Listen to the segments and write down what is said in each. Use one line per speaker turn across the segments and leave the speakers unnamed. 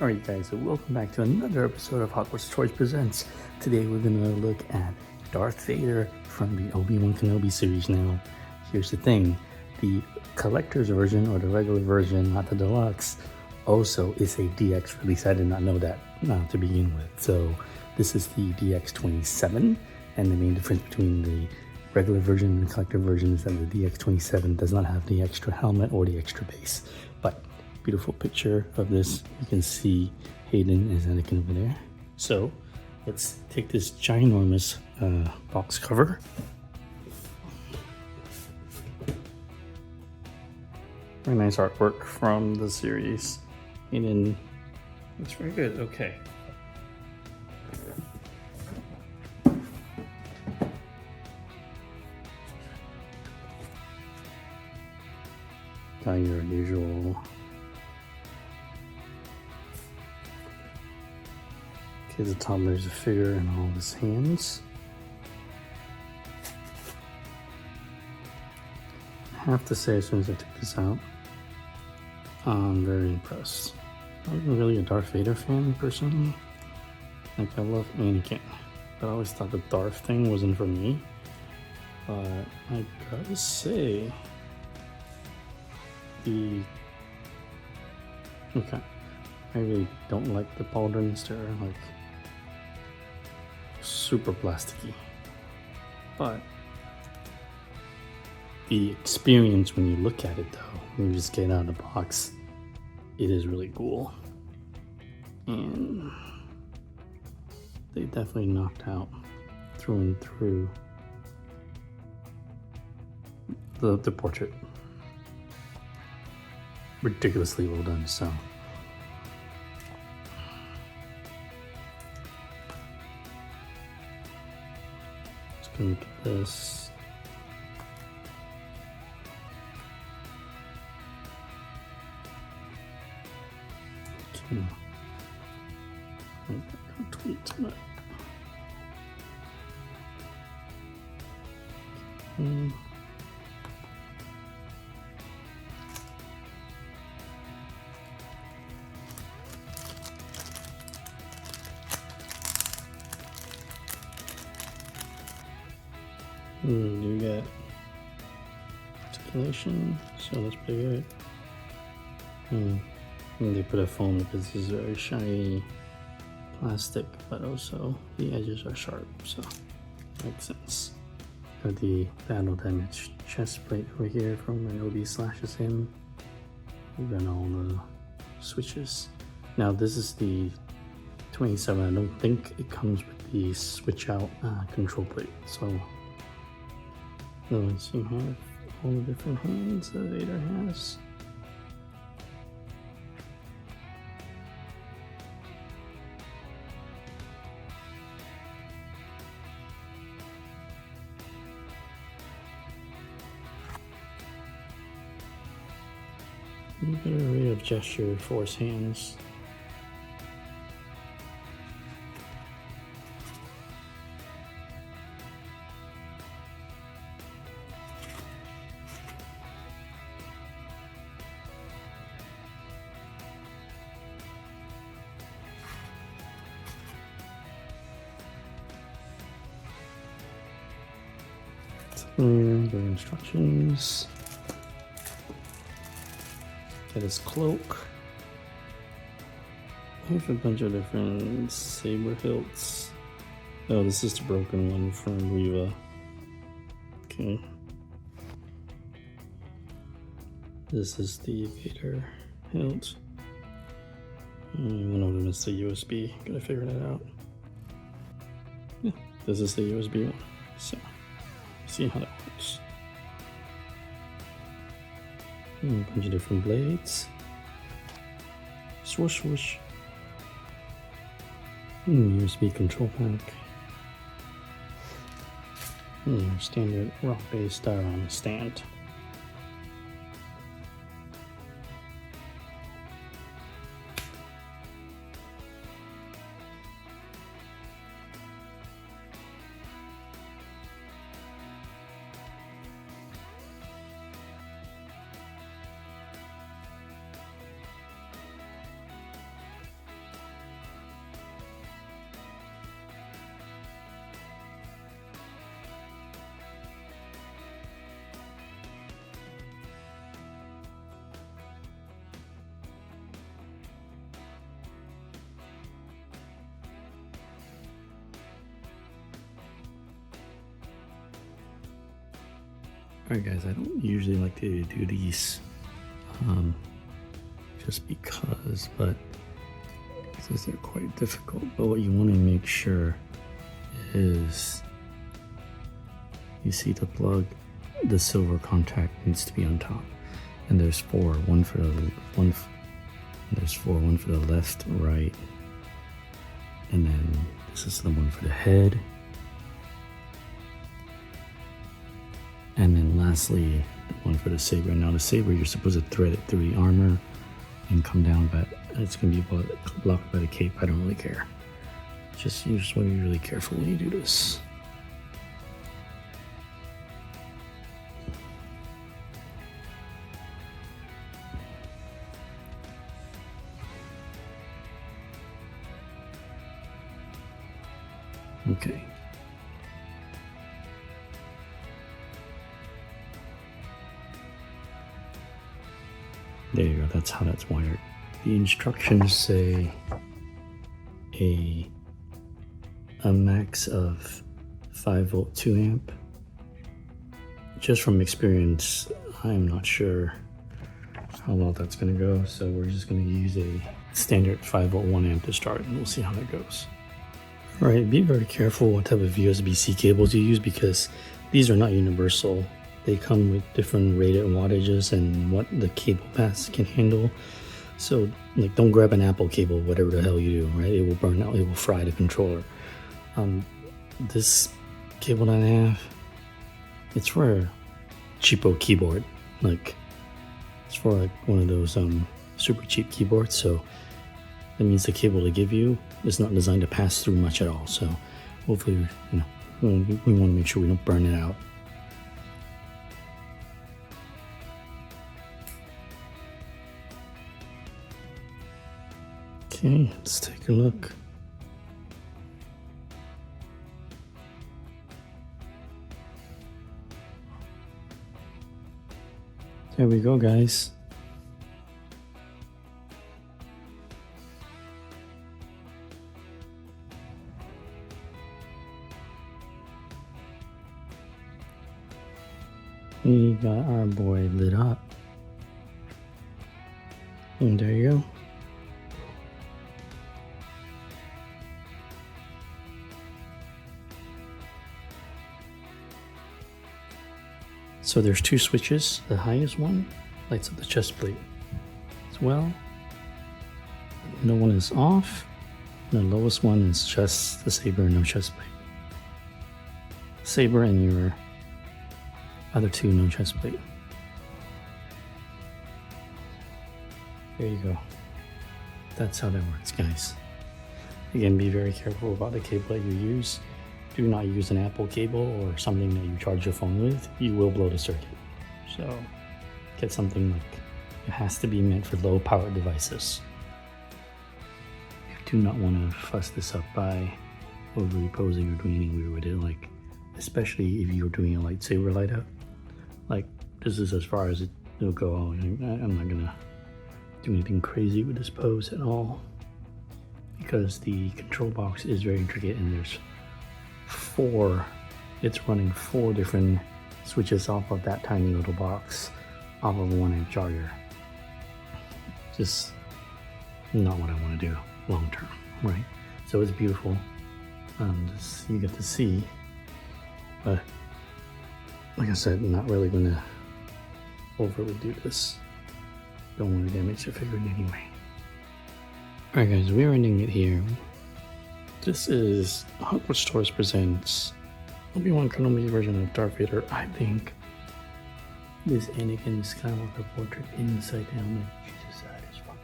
Alright guys, so welcome back to another episode of Hogwarts Choice Presents. Today we're going to look at Darth Vader from the Obi-Wan Kenobi series. Now, here's the thing. The collector's version, or the regular version, not the deluxe, also is a DX release. I did not know that to begin with. So this is the DX27, and the main difference between the regular version and the collector version is that the DX27 does not have the extra helmet or the extra base. But beautiful picture of this. You can see Hayden as Anakin over there. So let's take this ginormous box cover. Very nice artwork from the series. Hayden looks very good. Okay. Got your usual. Okay, the top there's a figure in all of his hands. I have to say, as soon as I took this out, I'm very impressed. I'm not really a Darth Vader fan personally. Like, I love Anakin, but I always thought the Darth thing wasn't for me. But I gotta say, okay, I really don't like the pauldrons. They're like super plasticky, but the experience when you look at it, though, when you just get out of the box, it is really cool. And they definitely knocked out through and through the portrait. Ridiculously well done. So let's go look at this. Okay. Tweet that. You get articulation, so that's pretty good. And they put a foam because this is very shiny plastic, but also the edges are sharp, so makes sense. Got the battle damage chest plate over here from when Obi slashes him. We've got all the switches. Now this is the 27. I don't think it comes with the switch out control plate, so once you have all the different hands that Vader has. You get an array of gesture force hands. And the instructions. Get his cloak. Here's a bunch of different saber hilts. Oh, this is the broken one from Riva. Okay. This is the Vader hilt. And one of them is the USB. Gotta figure that out. Yeah, this is the USB one. So, see how that works. A bunch of different blades. Swoosh, swoosh. USB control pack. Standard rock-based stand. Alright guys, I don't usually like to do these just because, but since they're quite difficult, but what you want to make sure is you see the plug, the silver contact needs to be on top, and there's four, one for the left, right, and then this is the one for the head, and then lastly one for the saber. Now the saber, you're supposed to thread it through the armor and come down, but it's gonna be blocked by the cape. I don't really care. You just want to be really careful when you do this. Okay. There you go, that's how that's wired. The instructions say a max of 5 volt 2 amp. Just from experience, I'm not sure how well that's gonna go, so we're just gonna use a standard 5 volt 1 amp to start, and we'll see how that goes. All right, be very careful what type of USB-C cables you use, because these are not universal. They come with different rated wattages and what the cable paths can handle. So, like, don't grab an Apple cable, whatever the hell you do, right? It will burn out, it will fry the controller. This cable that I have, it's for a cheapo keyboard. Like, it's for like one of those super cheap keyboards. So that means the cable they give you is not designed to pass through much at all. So hopefully, we want to make sure we don't burn it out. Okay, let's take a look. There we go, guys. We got our boy lit up. And there you go. So there's two switches. The highest one lights up the chest plate as well. No one is off. The lowest one is just the saber, no chest plate. Saber and your other two, no chest plate. There you go. That's how that works, guys. Again, be very careful about the cable that you use. Do not use an Apple cable or something that you charge your phone with. You will blow the circuit. So get something like, it has to be meant for low power devices. You do not want to fuss this up by over reposing or doing anything weird with it, like especially if you're doing a lightsaber light up. Like, this is as far as it'll go. I'm not gonna do anything crazy with this pose at all, because the control box is very intricate and there's it's running 4 different switches off of that tiny little box off of a 1 amp charger. Just not what I want to do long term, right? So it's beautiful. You get to see, but like I said, not really gonna overly do this. Don't want to damage the figure in any way. Alright guys, we're ending it here. This is Hogwarts Toys presents Obi-Wan Kenobi version of Darth Vader. I think this Anakin Skywalker portrait inside the helmet, Jesus, that is fucking.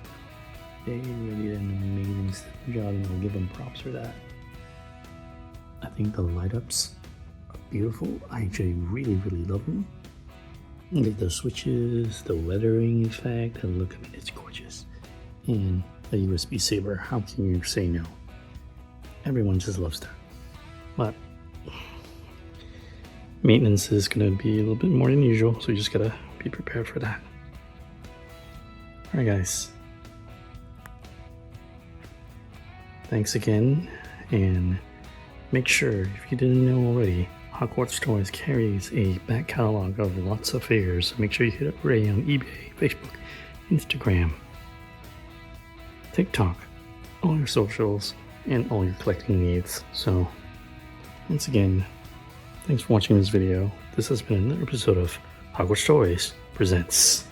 They really did an amazing job, and I'll give them props for that. I think the light ups are beautiful. I actually really love them. Look at the switches, the weathering effect, and look, I mean, it's gorgeous. And a USB saber, how can you say no? Everyone just loves that. But maintenance is going to be a little bit more than usual, so you just gotta be prepared for that. Alright guys, thanks again, and make sure, if you didn't know already, Hogwarts Toys carries a back catalog of lots of figures, so make sure you hit up Ray on eBay, Facebook, Instagram, TikTok, all your socials, and all your collecting needs. So, once again, thanks for watching this video. This has been another episode of Hogwarts Toys Presents.